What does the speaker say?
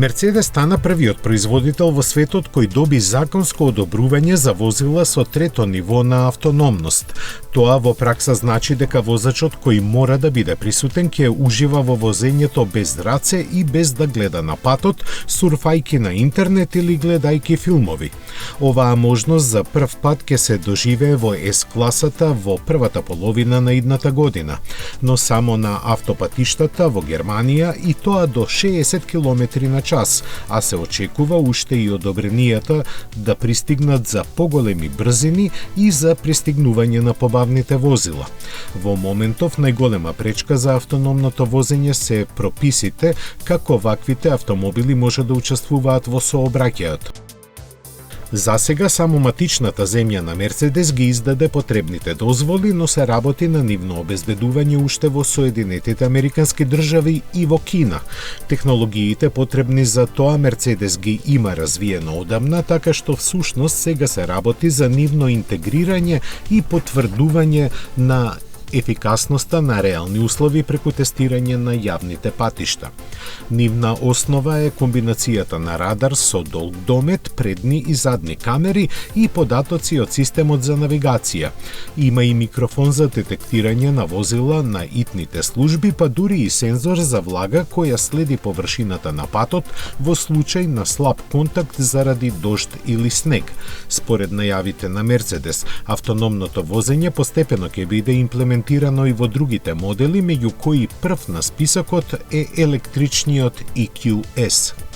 Мерцедес стана првиот производител во светот кој доби законско одобрување за возила со трето ниво на автономност. Тоа во пракса значи дека возачот кој мора да биде присутен ќе ужива во возењето без раце и без да гледа на патот, сурфајки на интернет или гледајки филмови. Оваа можност за прв пат ќе се доживее во С-класата во првата половина на идната година, но само на автопатиштата во Германија и тоа до 60 км на час, а се очекува уште и одобренијата да пристигнат за поголеми брзини и за пристигнување на побавните возила. Во моментов најголема пречка за автономното возење се прописите како ваквите автомобили може да учествуваат во сообраќајот. За сега само матичната земја на Мерцедес ги издаде потребните дозволи, но се работи на нивно обезбедување уште во Соединетите Американски држави и во Кина. Технологиите потребни за тоа Мерцедес ги има развиено одамна, така што всушност сега се работи за нивно интегрирање и потврдување на ефикасноста на реални услови преку тестирање на јавните патишта. Нивна основа е комбинацијата на радар со долг домет, предни и задни камери и податоци од системот за навигација. Има и микрофон за детектирање на возила на итните служби, па дури и сензор за влага која следи површината на патот во случај на слаб контакт заради дожд или снег. Според најавите на Мерцедес, автономното возење постепено ќе биде имплементирано и во другите модели, меѓу кои прв на списокот е електричниот EQS.